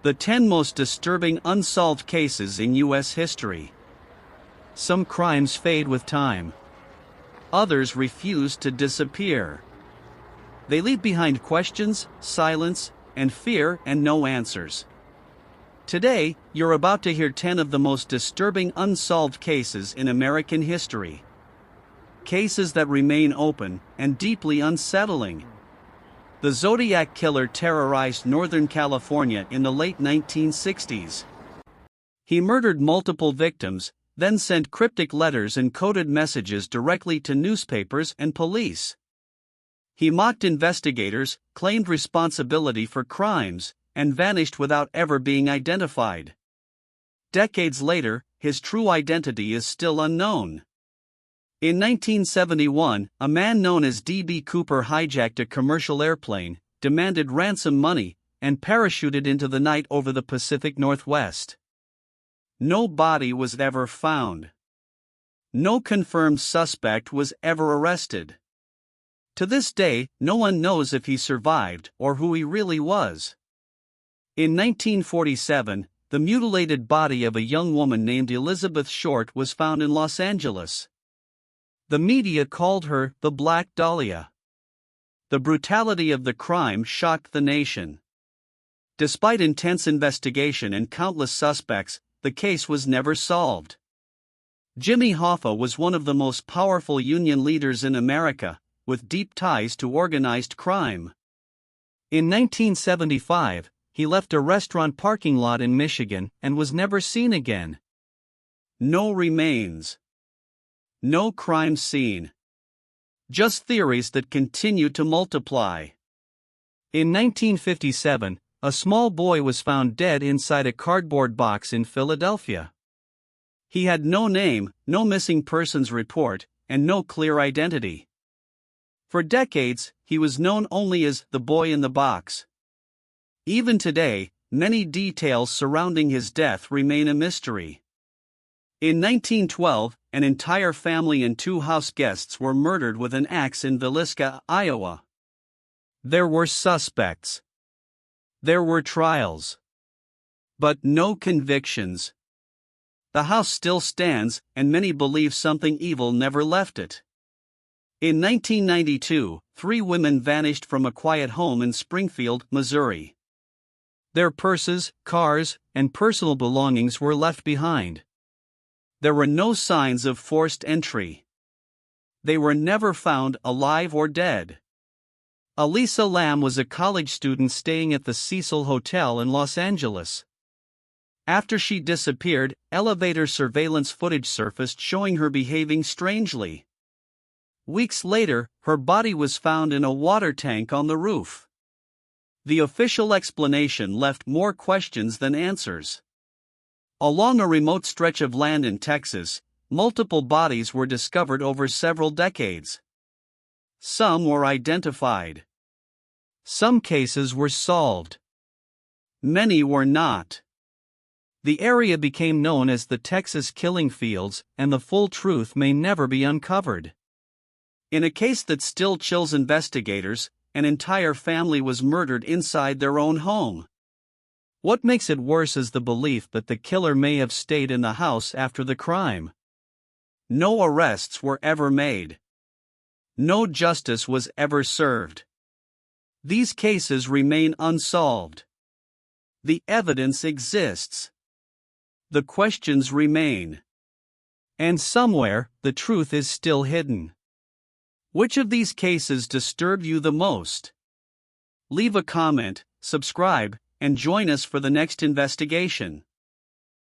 The 10 most disturbing unsolved cases in U.S. history. Some crimes fade with time. Others refuse to disappear. They leave behind questions, silence, and fear, and no answers. Today, you're about to hear 10 of the most disturbing unsolved cases in American history. Cases that remain open and deeply unsettling. The Zodiac Killer terrorized Northern California in the late 1960s. He murdered multiple victims, then sent cryptic letters and coded messages directly to newspapers and police. He mocked investigators, claimed responsibility for crimes, and vanished without ever being identified. Decades later, his true identity is still unknown. In 1971, a man known as D.B. Cooper hijacked a commercial airplane, demanded ransom money, and parachuted into the night over the Pacific Northwest. No body was ever found. No confirmed suspect was ever arrested. To this day, no one knows if he survived or who he really was. In 1947, the mutilated body of a young woman named Elizabeth Short was found in Los Angeles. The media called her the Black Dahlia. The brutality of the crime shocked the nation. Despite intense investigation and countless suspects, the case was never solved. Jimmy Hoffa was one of the most powerful union leaders in America, with deep ties to organized crime. In 1975, he left a restaurant parking lot in Michigan and was never seen again. No remains. No crime scene. Just theories that continue to multiply. In 1957, a small boy was found dead inside a cardboard box in Philadelphia. He had no name, no missing persons report, and no clear identity. For decades, he was known only as the boy in the box. Even today, many details surrounding his death remain a mystery. In 1912, an entire family and 2 house guests were murdered with an axe in Villisca, Iowa. There were suspects. There were trials. But no convictions. The house still stands, and many believe something evil never left it. In 1992, 3 women vanished from a quiet home in Springfield, Missouri. Their purses, cars, and personal belongings were left behind. There were no signs of forced entry. They were never found alive or dead. Elisa Lam was a college student staying at the Cecil Hotel in Los Angeles. After she disappeared, elevator surveillance footage surfaced showing her behaving strangely. Weeks later, her body was found in a water tank on the roof. The official explanation left more questions than answers. Along a remote stretch of land in Texas, multiple bodies were discovered over several decades. Some were identified. Some cases were solved. Many were not. The area became known as the Texas Killing Fields, and the full truth may never be uncovered. In a case that still chills investigators, an entire family was murdered inside their own home. What makes it worse is the belief that the killer may have stayed in the house after the crime. No arrests were ever made. No justice was ever served. These cases remain unsolved. The evidence exists. The questions remain. And somewhere, the truth is still hidden. Which of these cases disturbed you the most? Leave a comment, subscribe, and join us for the next investigation.